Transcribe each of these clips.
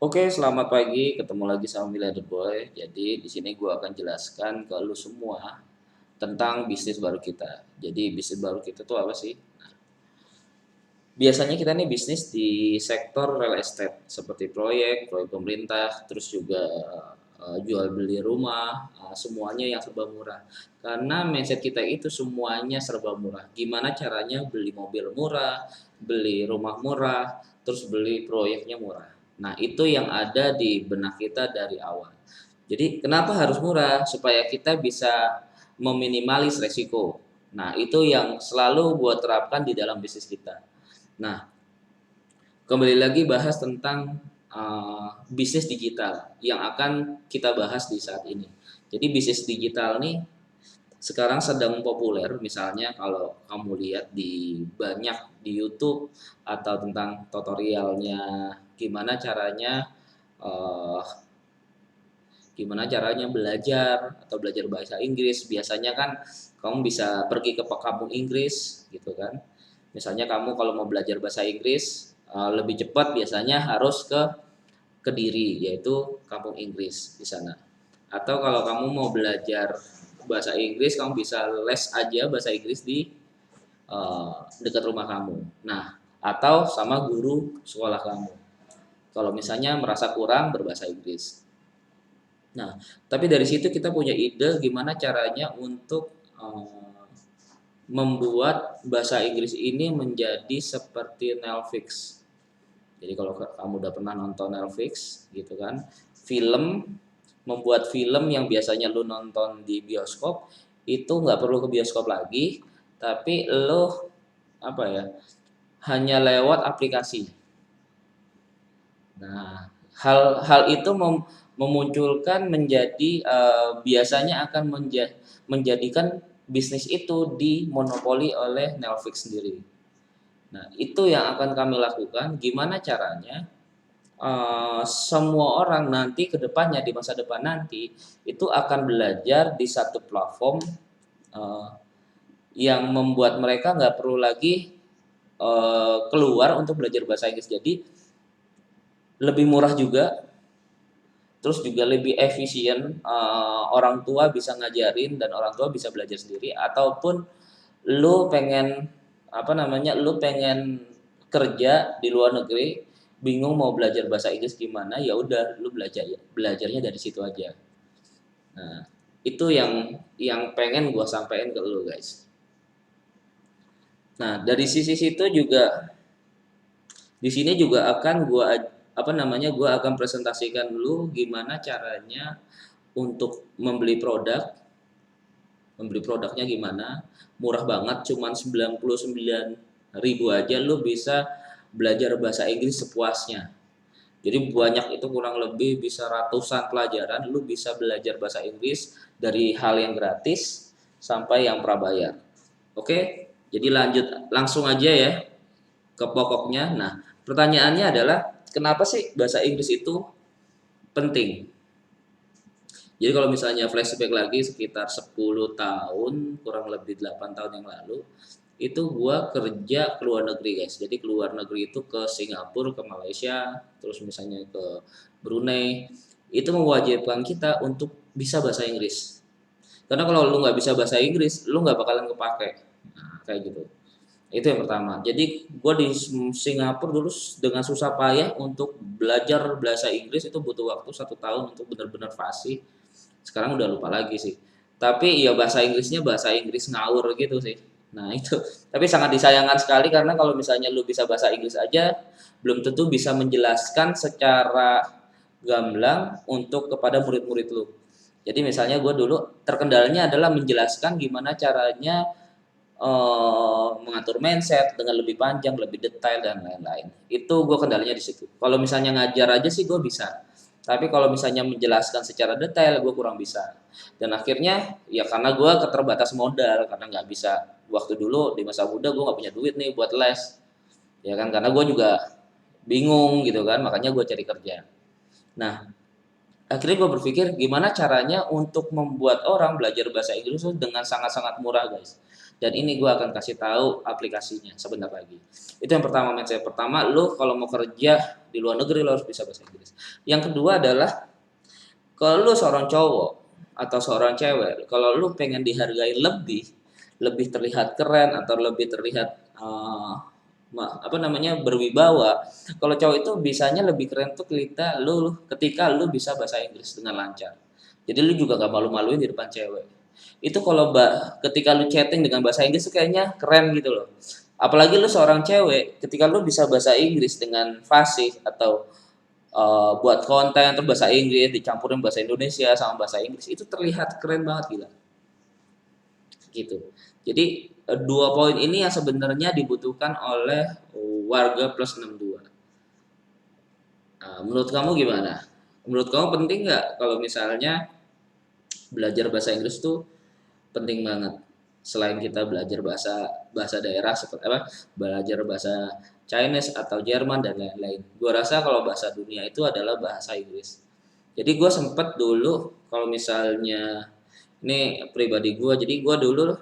Oke, selamat pagi. Ketemu lagi sama Milliarder Boy. Jadi di sini gue akan jelaskan ke lu semua tentang bisnis baru kita. Jadi bisnis baru kita tuh apa sih? Biasanya kita nih bisnis di sektor real estate seperti proyek pemerintah, terus juga jual beli rumah, semuanya yang serba murah. Karena mindset kita itu semuanya serba murah. Gimana caranya beli mobil murah, beli rumah murah, terus beli proyeknya murah. Nah, itu yang ada di benak kita dari awal. Jadi, kenapa harus murah? Supaya kita bisa meminimalis resiko. Nah, itu yang selalu buat terapkan di dalam bisnis kita. Nah, kembali lagi bahas tentang bisnis digital yang akan kita bahas di saat ini. Jadi bisnis digital nih sekarang sedang populer, misalnya kalau kamu lihat di banyak di YouTube atau tentang tutorialnya uh, gimana caranya belajar atau belajar bahasa Inggris. Biasanya kan kamu bisa pergi ke kampung Inggris gitu kan. Misalnya kamu kalau mau belajar bahasa Inggris lebih cepat biasanya harus ke Kediri, yaitu kampung Inggris di sana. Atau kalau kamu mau belajar bahasa Inggris, kamu bisa les aja bahasa Inggris di dekat rumah kamu. Nah, atau sama guru sekolah kamu. Kalau misalnya merasa kurang berbahasa Inggris. Nah, tapi dari situ kita punya ide gimana caranya untuk membuat bahasa Inggris ini menjadi seperti Netflix. Jadi kalau kamu udah pernah nonton Netflix gitu kan, membuat film yang biasanya lu nonton di bioskop itu nggak perlu ke bioskop lagi, tapi lo apa ya, hanya lewat aplikasi. Nah, hal itu memunculkan menjadi biasanya akan menjadikan bisnis itu dimonopoli oleh Netflix sendiri. Nah, itu yang akan kami lakukan. Gimana caranya semua orang nanti ke depannya di masa depan nanti itu akan belajar di satu platform uh, yang membuat mereka nggak perlu lagi keluar untuk belajar bahasa Inggris. Jadi lebih murah juga, terus juga lebih efisien. Orang tua bisa ngajarin dan orang tua bisa belajar sendiri. Ataupun lu pengen lu pengen kerja di luar negeri, bingung mau belajar bahasa Inggris gimana, ya udah lu belajarnya dari situ aja. Nah, itu yang pengen gua sampaikan ke lu guys. Nah, dari sisi situ juga di sini juga akan gua akan presentasikan dulu gimana caranya untuk membeli produknya gimana. Murah banget, cuman 99.000 aja lu bisa belajar bahasa Inggris sepuasnya. Jadi banyak, itu kurang lebih bisa ratusan pelajaran lu bisa belajar bahasa Inggris dari hal yang gratis sampai yang prabayar. Oke, jadi langsung aja ya ke pokoknya. Nah, pertanyaannya adalah kenapa sih bahasa Inggris itu penting? Jadi kalau misalnya flashback lagi sekitar 10 tahun, kurang lebih 8 tahun yang lalu, itu gua kerja ke luar negeri guys. Jadi ke luar negeri itu ke Singapura, ke Malaysia, terus misalnya ke Brunei. Itu mewajibkan kita untuk bisa bahasa Inggris. Karena kalau lu nggak bisa bahasa Inggris, lu nggak bakalan kepake. Nah, kayak gitu. Itu yang pertama. Jadi gue di Singapura dulu dengan susah payah untuk belajar bahasa Inggris, itu butuh waktu 1 tahun untuk benar-benar fasih. Sekarang udah lupa lagi sih. Tapi ya bahasa Inggrisnya bahasa Inggris ngawur gitu sih. Nah itu. Tapi sangat disayangkan sekali karena kalau misalnya lu bisa bahasa Inggris aja, belum tentu bisa menjelaskan secara gamblang untuk kepada murid-murid lu. Jadi misalnya gue dulu terkendalanya adalah menjelaskan gimana caranya mengatur mindset dengan lebih panjang, lebih detail dan lain-lain. Itu gue kendalanya di situ. Kalau misalnya ngajar aja sih gue bisa, tapi kalau misalnya menjelaskan secara detail gue kurang bisa. Dan akhirnya ya karena gue keterbatas modal, karena nggak bisa, waktu dulu di masa muda gue nggak punya duit nih buat les, ya kan, karena gue juga bingung gitu kan, makanya gue cari kerja. Nah, akhirnya gue berpikir gimana caranya untuk membuat orang belajar bahasa Inggris dengan sangat-sangat murah guys. Dan ini gue akan kasih tahu aplikasinya sebentar lagi. Itu yang pertama, mindset pertama, lu kalau mau kerja di luar negeri lo harus bisa bahasa Inggris. Yang kedua adalah kalau lu seorang cowok atau seorang cewek, kalau lu pengen dihargai lebih, lebih terlihat keren atau lebih terlihat apa namanya berwibawa, kalau cowok itu bisanya lebih keren tuh ketika lu bisa bahasa Inggris dengan lancar. Jadi lu juga gak malu-maluin di depan cewek. Itu kalau ketika lu chatting dengan bahasa Inggris tuh kayaknya keren gitu loh. Apalagi lu seorang cewek, ketika lu bisa bahasa Inggris dengan fasih atau buat konten terus bahasa Inggris dicampurin bahasa Indonesia sama bahasa Inggris, itu terlihat keren banget gila. Gitu. Jadi dua poin ini yang sebenarnya dibutuhkan oleh warga plus 62. Menurut kamu gimana? Menurut kamu penting nggak kalau misalnya belajar bahasa Inggris tuh penting banget? Selain kita belajar bahasa bahasa daerah seperti apa, belajar bahasa Chinese atau Jerman dan lain-lain. Gue rasa kalau bahasa dunia itu adalah bahasa Inggris. Jadi gue sempet dulu kalau misalnya ini pribadi gue, jadi gue dulu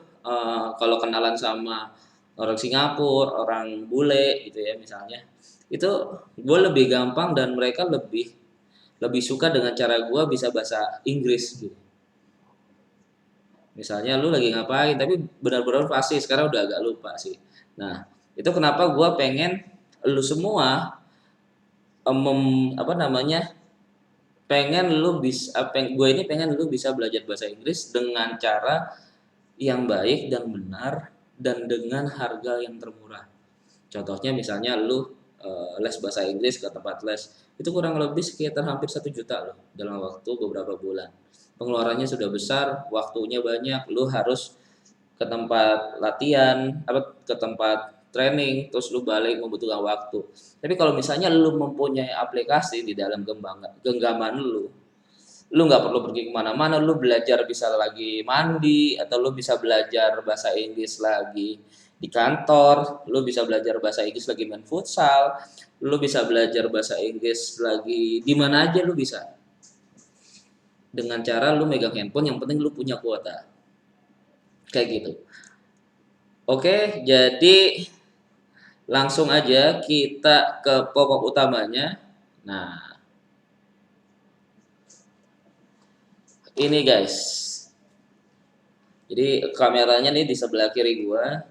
kalau kenalan sama orang Singapura, orang bule gitu ya misalnya, itu gue lebih gampang dan mereka lebih lebih suka dengan cara gue bisa bahasa Inggris gitu. Misalnya lu lagi ngapain, tapi benar-benar pasti sekarang udah agak lupa sih. Nah, itu kenapa gue pengen lu semua apa namanya pengen lu bisa gue ini pengen lu bisa belajar bahasa Inggris dengan cara yang baik dan benar dan dengan harga yang termurah. Contohnya misalnya lu les bahasa Inggris ke tempat les itu kurang lebih sekitar hampir 1 juta loh dalam waktu beberapa bulan. Pengeluarannya sudah besar, waktunya banyak, lu harus ke tempat latihan, ke tempat training, terus lu balik membutuhkan waktu. Tapi kalau misalnya lu mempunyai aplikasi di dalam genggaman lu nggak perlu pergi kemana-mana, lu belajar bisa lagi mandi, atau lu bisa belajar bahasa Inggris lagi di kantor, lu bisa belajar bahasa Inggris lagi main futsal, lu bisa belajar bahasa Inggris lagi di mana aja lu bisa. Dengan cara lu megang handphone, yang penting lu punya kuota. Kayak gitu. Oke, jadi langsung aja kita ke pokok utamanya. Nah, ini guys. Jadi kameranya nih di sebelah kiri gua.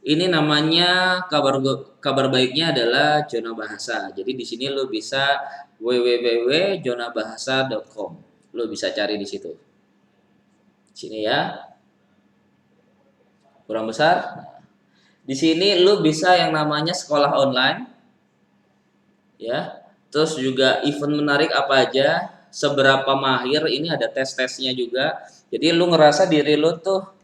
Ini namanya kabar baiknya adalah Zona Bahasa. Jadi di sini lo bisa www.zonabahasa.com. Lo bisa cari di situ. Sini ya. Kurang besar. Di sini lo bisa yang namanya sekolah online. Ya. Terus juga event menarik apa aja, seberapa mahir, ini ada tes-tesnya juga. Jadi lu ngerasa diri lu tuh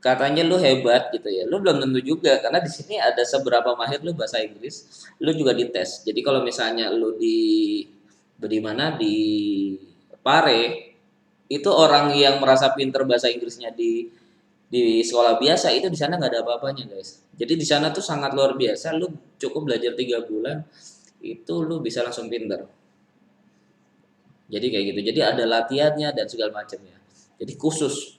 katanya lu hebat gitu ya, lu belum tentu juga karena di sini ada seberapa mahir lu bahasa Inggris, lu juga dites. Jadi kalau misalnya lu di mana di Pare itu orang yang merasa pinter bahasa Inggrisnya di sekolah biasa itu di sana nggak ada apa-apanya guys. Jadi di sana tuh sangat luar biasa, lu cukup belajar 3 bulan itu lu bisa langsung pinter. Jadi kayak gitu. Jadi ada latihannya dan segala macamnya. Jadi khusus.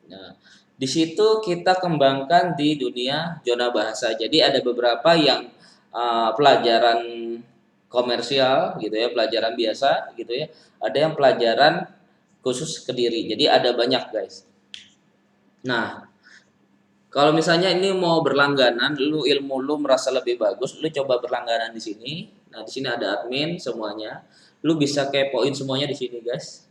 Nah, di situ kita kembangkan di dunia zona bahasa. Jadi ada beberapa yang pelajaran komersial gitu ya, pelajaran biasa gitu ya. Ada yang pelajaran khusus Kediri. Jadi ada banyak guys. Nah, kalau misalnya ini mau berlangganan, ilmu lu merasa lebih bagus, lu coba berlangganan di sini. Nah, di sini ada admin semuanya. Lu bisa kepoin semuanya di sini guys.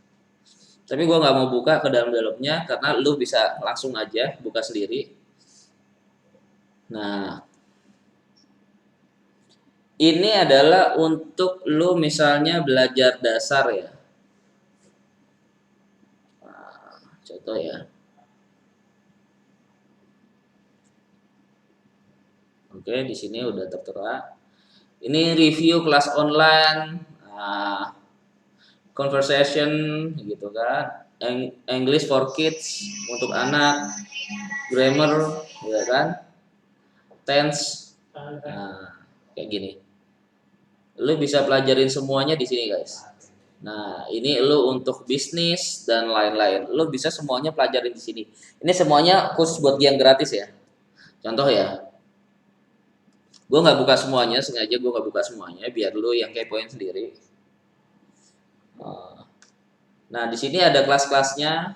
Tapi gua nggak mau buka ke dalam-dalamnya karena lu bisa langsung aja buka sendiri. Nah, ini adalah untuk lu misalnya belajar dasar ya. Nah, contoh ya. Oke, di sini udah tertera. Ini review kelas online, conversation gitu kan, English for kids untuk anak, grammar, ya kan, tense, nah, kayak gini. Lu bisa pelajarin semuanya di sini guys. Nah, ini lo untuk bisnis dan lain-lain. Lo bisa semuanya pelajarin di sini. Ini semuanya khusus buat yang gratis ya. Contoh ya, gue nggak buka semuanya, sengaja gue nggak buka semuanya biar lo yang kepoin sendiri. Nah, di sini ada kelas-kelasnya.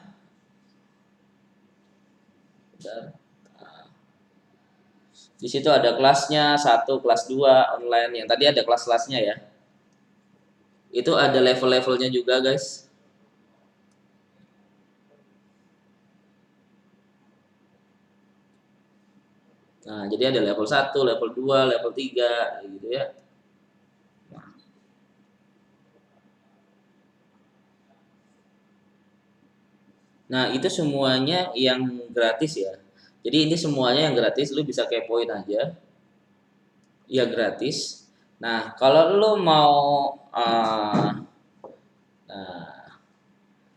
Di situ ada kelasnya 1, kelas 2 online. Yang tadi ada kelas-kelasnya ya. Itu ada level-levelnya juga, guys. Nah, jadi ada level 1, level 2, level 3 gitu ya. Nah, itu semuanya yang gratis ya. Jadi ini semuanya yang gratis, lu bisa kepoin aja. Ya gratis. Nah, kalau lu mau nah,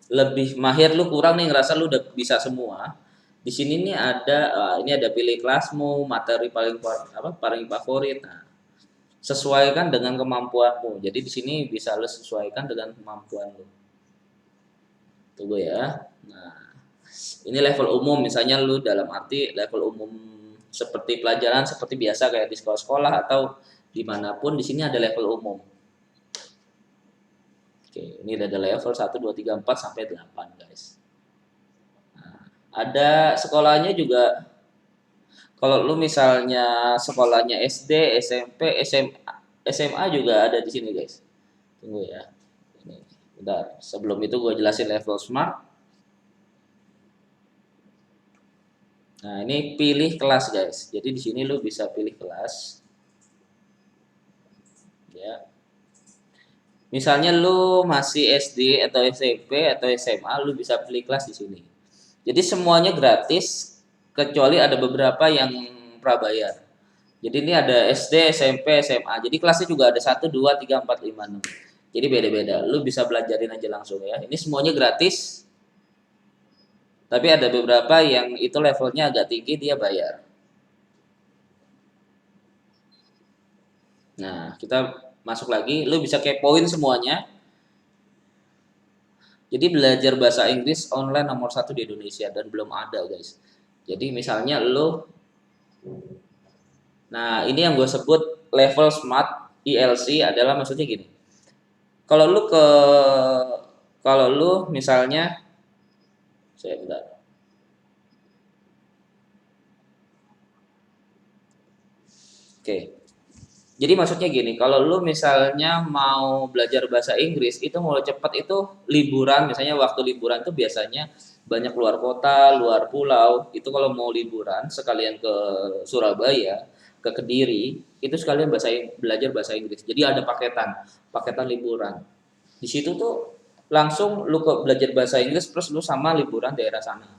lebih mahir, lu kurang nih ngerasa lu udah bisa semua. Di sini nih ada ini ada pilih kelasmu, materi paling favorit. Nah, sesuaikan dengan kemampuanmu. Jadi di sini bisa lu sesuaikan dengan kemampuan lu. Tunggu ya. Nah, ini level umum, misalnya lu dalam arti level umum seperti pelajaran seperti biasa kayak di sekolah-sekolah atau dimanapun, di sini ada level umum. Oke, ini ada level 1, 2, 3, 4 sampai 8 guys. Nah, ada sekolahnya juga. Kalau lu misalnya sekolahnya SD, SMP, SMA juga ada di sini guys. Tunggu ya. Ini, bentar. Sebelum itu gue jelasin level smart. Nah, ini pilih kelas guys. Jadi di sini lu bisa pilih kelas. Ya. Misalnya lu masih SD atau SMP atau SMA, lu bisa pilih kelas di sini. Jadi semuanya gratis kecuali ada beberapa yang prabayar. Jadi ini ada SD, SMP, SMA. Jadi kelasnya juga ada 1, 2, 3, 4, 5, 6. Jadi beda-beda. Lu bisa belajarin aja langsung ya. Ini semuanya gratis. Tapi ada beberapa yang itu levelnya agak tinggi, dia bayar. Nah, kita masuk lagi. Lu bisa kepoin semuanya. Jadi belajar bahasa Inggris online nomor 1 di Indonesia dan belum ada guys. Jadi misalnya lo, nah ini yang gue sebut level smart ILC adalah maksudnya gini. Kalau lu ke, kalau lu misalnya, saya bentar. Oke. Jadi maksudnya gini, kalau lu misalnya mau belajar bahasa Inggris itu mau cepet itu liburan, misalnya waktu liburan tuh biasanya banyak luar kota, luar pulau. Itu kalau mau liburan sekalian ke Surabaya, ke Kediri, itu sekalian belajar bahasa Inggris. Jadi ada paketan liburan. Di situ tuh langsung lu ke belajar bahasa Inggris plus lu sama liburan daerah sana.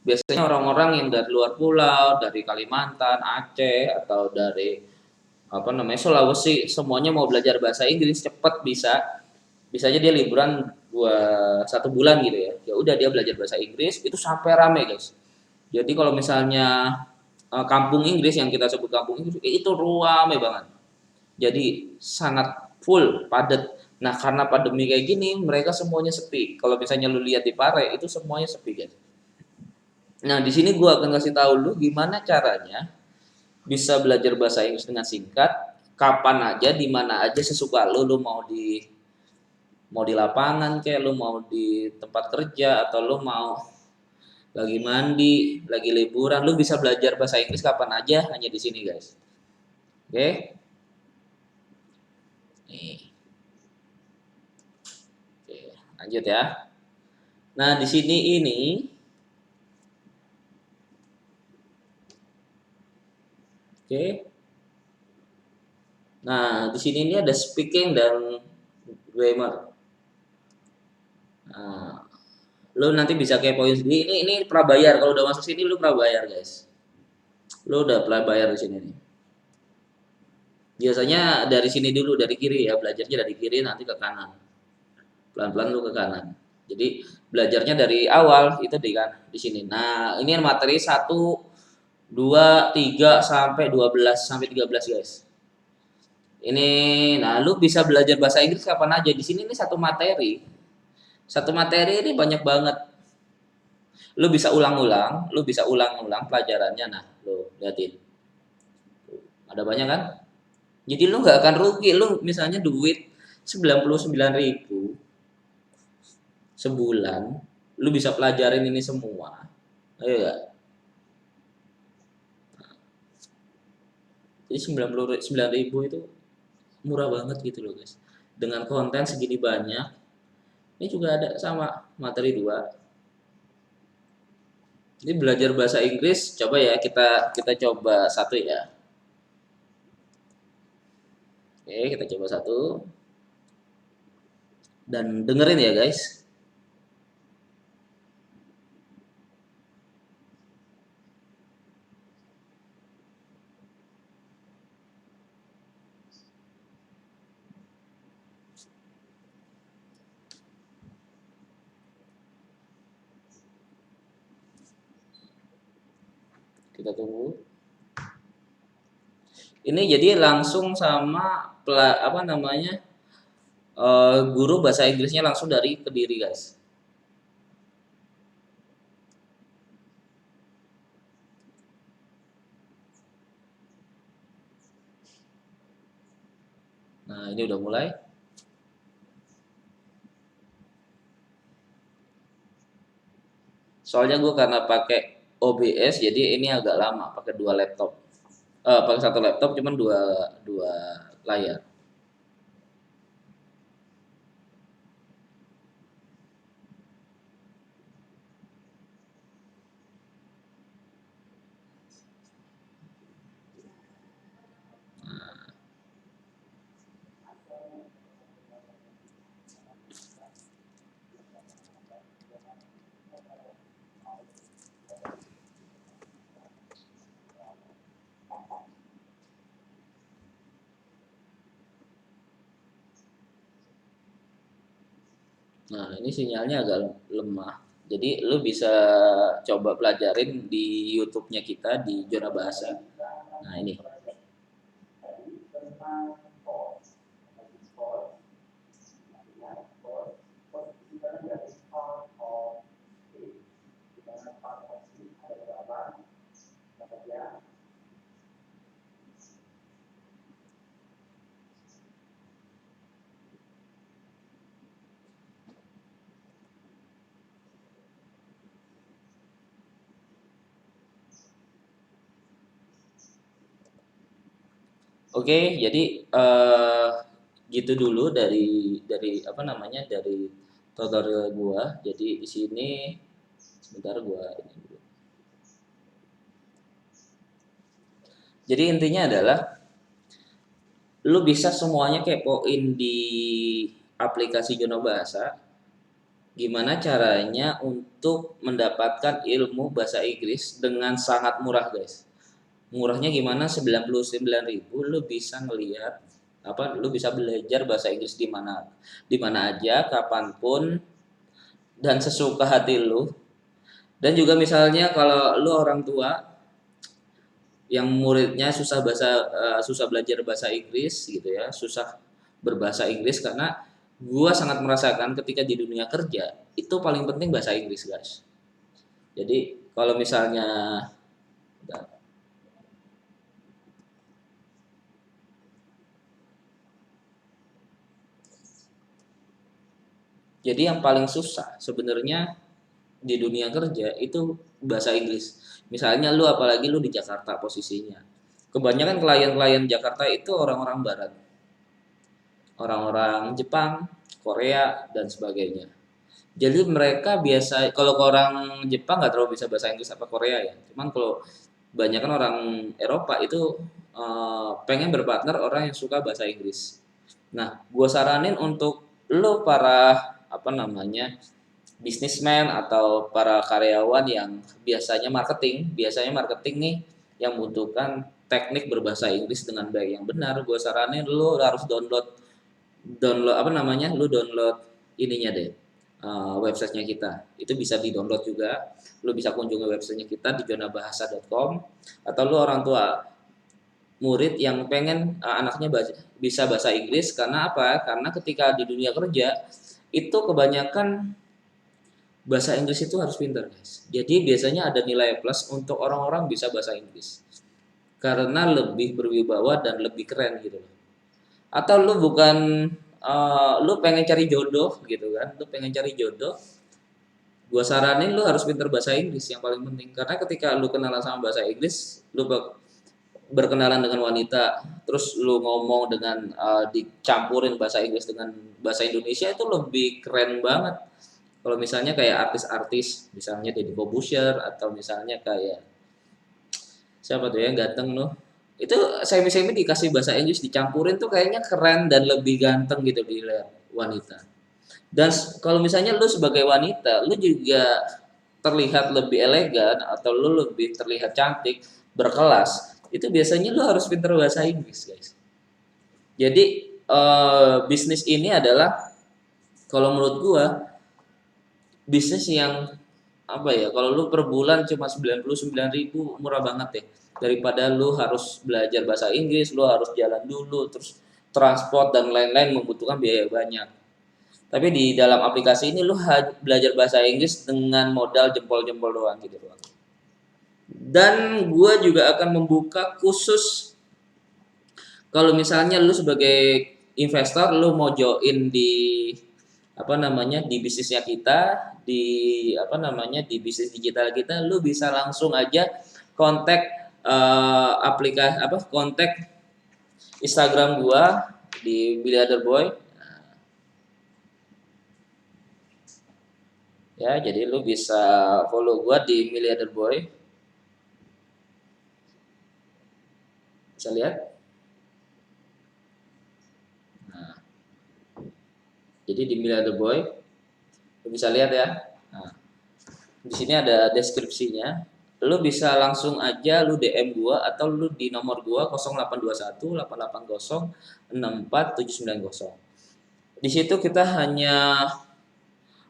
Biasanya orang-orang yang dari luar pulau, dari Kalimantan, Aceh atau dari Sulawesi, semuanya mau belajar bahasa Inggris cepet bisa aja dia liburan 1 bulan gitu ya. Ya udah dia belajar bahasa Inggris itu sampai rame guys. Jadi kalau misalnya kampung Inggris yang kita sebut kampung Inggris itu rame banget. Jadi sangat full padat. Nah karena pandemi kayak gini mereka semuanya sepi. Kalau misalnya lu lihat di Pare itu semuanya sepi guys. Nah di sini gua akan kasih tahu lu gimana caranya bisa belajar bahasa Inggris dengan singkat, kapan aja, di mana aja sesuka lu mau di lapangan kayak lu mau di tempat kerja atau lu mau lagi mandi, lagi liburan, lu bisa belajar bahasa Inggris kapan aja hanya di sini, guys. Oke? Nih. Oke, lanjut ya. Nah, di sini ini oke. Nah, di sini ini ada speaking dan grammar. Nah, lu nanti bisa kepoin sendiri. Ini prabayar. Kalau udah masuk sini lu prabayar, guys. Lu udah prabayar di sini nih. Biasanya dari sini dulu, dari kiri ya, belajarnya dari kiri nanti ke kanan. Pelan-pelan lu ke kanan. Jadi belajarnya dari awal itu di sini. Nah, ini materi 1, 2, 3 sampai 12 sampai 13 guys. Ini, nah lu bisa belajar bahasa Inggris kapan aja. Di sini nih satu materi. Satu materi ini banyak banget. Lu bisa ulang-ulang pelajarannya. Nah, lu liatin. Ada banyak kan? Jadi lu nggak akan rugi. Lu misalnya duit 99.000 sebulan, lu bisa pelajarin ini semua. Ayo gak? Jadi 99.000 itu murah banget gitu loh guys. Dengan konten segini banyak, ini juga ada sama materi 2. Ini belajar bahasa Inggris, coba ya kita coba satu ya. Oke, kita coba satu dan dengerin ya guys. Kita tunggu. Ini jadi langsung sama apa namanya guru bahasa Inggrisnya langsung dari Kediri guys. Nah ini udah mulai. Soalnya gue karena pakai OBS jadi ini agak lama pakai 2 laptop. Pakai 1 laptop cuman dua dua layar. Nah ini sinyalnya agak lemah. Jadi lu bisa coba pelajarin di YouTube-nya kita di Zona Bahasa. Nah ini. Oke, jadi gitu dulu dari apa namanya dari tutorial gua. Jadi di sini sebentar gua ini dulu. Jadi intinya adalah lu bisa semuanya kepoin di aplikasi Jono Bahasa. Gimana caranya untuk mendapatkan ilmu bahasa Inggris dengan sangat murah, guys. Murahnya gimana? 99.000 lu bisa ngelihat apa lu bisa belajar bahasa Inggris di mana aja, kapanpun dan sesuka hati lu. Dan juga misalnya kalau lu orang tua yang muridnya susah belajar bahasa Inggris gitu ya, susah berbahasa Inggris karena gua sangat merasakan ketika di dunia kerja itu paling penting bahasa Inggris, guys. Jadi kalau misalnya jadi yang paling susah sebenarnya di dunia kerja itu bahasa Inggris. Misalnya lu apalagi lu di Jakarta posisinya. Kebanyakan klien-klien Jakarta itu orang-orang barat. Orang-orang Jepang, Korea dan sebagainya. Jadi mereka biasa kalau ke orang Jepang nggak terlalu bisa bahasa Inggris apa Korea ya. Cuman kalau banyak kan orang Eropa itu pengen berpartner orang yang suka bahasa Inggris. Nah, gue saranin untuk lo para apa namanya bisnismen atau para karyawan yang biasanya marketing nih yang membutuhkan teknik berbahasa Inggris dengan baik yang benar, gue saranin lo harus download download apa namanya, lu download ininya deh, websitenya kita. Itu bisa di download juga. Lu bisa kunjungi websitenya kita di jonabahasa.com atau lu orang tua murid yang pengen anaknya bisa bahasa Inggris. Karena apa? Karena ketika di dunia kerja itu kebanyakan bahasa Inggris itu harus pintar, guys. Jadi biasanya ada nilai plus untuk orang-orang bisa bahasa Inggris karena lebih berwibawa dan lebih keren gitu loh. Atau lu bukan lu pengen cari jodoh gitu kan? Lu pengen cari jodoh, gua saranin lu harus pintar bahasa Inggris yang paling penting. Karena ketika lu kenalan sama bahasa Inggris, lu berkenalan dengan wanita, terus lu ngomong dengan dicampurin bahasa Inggris dengan bahasa Indonesia itu lebih keren banget. Kalau misalnya kayak artis-artis, misalnya Deddy Corbuzier atau misalnya kayak siapa tuh yang ganteng loh, itu semi-semi dikasih bahasa Inggris dicampurin tuh kayaknya keren dan lebih ganteng gitu dilihat wanita. Dan kalau misalnya lu sebagai wanita, lu juga terlihat lebih elegan atau lu lebih terlihat cantik, berkelas, itu biasanya lu harus pintar bahasa Inggris, guys. Jadi bisnis ini adalah kalau menurut gua bisnis yang apa ya, kalau lu per bulan cuma 99.000 murah banget ya, daripada lu harus belajar bahasa Inggris, lu harus jalan dulu, terus transport dan lain-lain membutuhkan biaya banyak. Tapi di dalam aplikasi ini lu belajar bahasa Inggris dengan modal jempol-jempol doang gitu doang. Dan gue juga akan membuka khusus kalau misalnya lu sebagai investor lu mau join di apa namanya di bisnisnya kita, di apa namanya di bisnis digital kita, lu bisa langsung aja kontak aplikasi apa kontak Instagram gua di Miliarder Boy. Ya, jadi lu bisa follow gua di Miliarder Boy. Bisa lihat. Nah, jadi di Miliarder Boy lu bisa lihat ya. Nah, di sini ada deskripsinya. Lu bisa langsung aja lu DM gua atau lu di nomor gua 0821 880 64790. Di situ kita hanya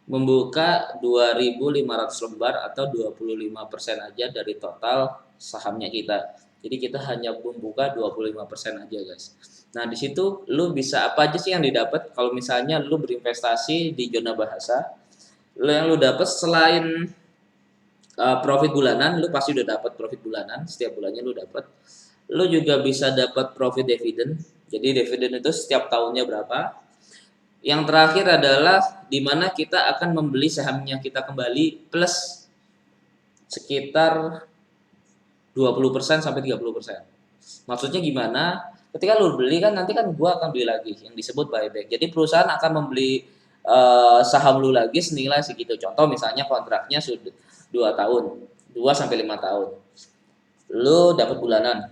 membuka 2.500 lembar atau 25% aja dari total sahamnya kita. Jadi kita hanya membuka 25% aja, guys. Nah, di situ lu bisa apa aja sih yang didapat kalau misalnya lu berinvestasi di zona bahasa. Yang lu dapat selain profit bulanan, lu pasti udah dapat profit bulanan, setiap bulannya lu dapat. Lu juga bisa dapat profit dividen. Jadi dividen itu setiap tahunnya berapa. Yang terakhir adalah di mana kita akan membeli sahamnya kita kembali plus sekitar 20% sampai 30%. Maksudnya gimana? Ketika lu beli kan nanti kan gua akan beli lagi yang disebut buyback. Jadi perusahaan akan membeli saham lu lagi senilai segitu. Contoh misalnya kontraknya sudah 2 tahun, 2 sampai 5 tahun. Lu dapat bulanan,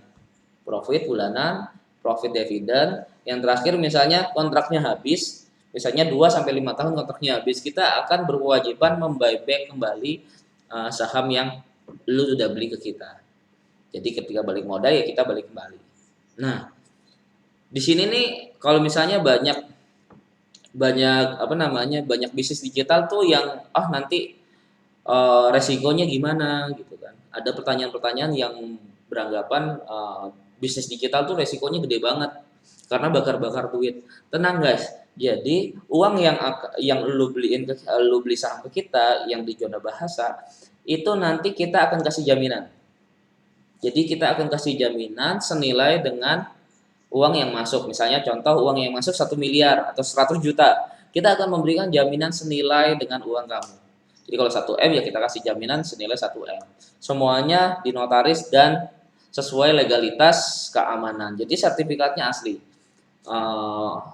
profit bulanan, profit dividen. Yang terakhir misalnya kontraknya habis, misalnya 2 sampai 5 tahun kontraknya habis, kita akan berkewajiban membuyback kembali saham yang lu sudah beli ke kita. Jadi ketika balik modal ya kita balik kembali. Nah, di sini nih kalau misalnya banyak banyak bisnis digital tuh yang nanti resikonya gimana gitu kan. Ada pertanyaan-pertanyaan yang beranggapan bisnis digital tuh resikonya gede banget karena bakar-bakar duit. Tenang guys. Jadi uang yang lu beli saham ke kita yang di zona bahasa itu nanti kita akan kasih jaminan. Jadi kita akan kasih jaminan senilai dengan uang yang masuk. Misalnya contoh uang yang masuk 1 miliar atau 100 juta. Kita akan memberikan jaminan senilai dengan uang kamu. Jadi kalau 1 M ya kita kasih jaminan senilai 1 M. Semuanya dinotaris dan sesuai legalitas keamanan. Jadi sertifikatnya asli.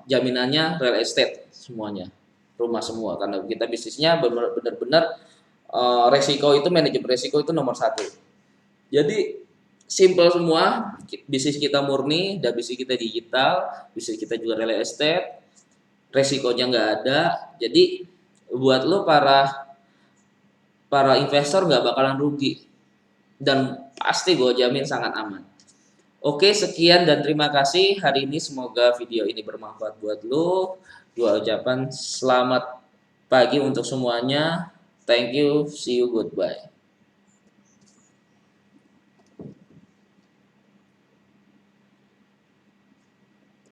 Jaminannya real estate semuanya. Rumah semua. Karena kita bisnisnya benar-benar resiko itu manajemen resiko itu nomor 1. Jadi simple semua, bisnis kita murni dan bisnis kita digital, bisnis kita juga real estate, resikonya nggak ada. Jadi buat lo para investor nggak bakalan rugi dan pasti gue jamin sangat aman. Oke, sekian dan terima kasih hari ini, semoga video ini bermanfaat buat lo. Dua ucapan selamat pagi untuk semuanya. Thank you, see you, goodbye.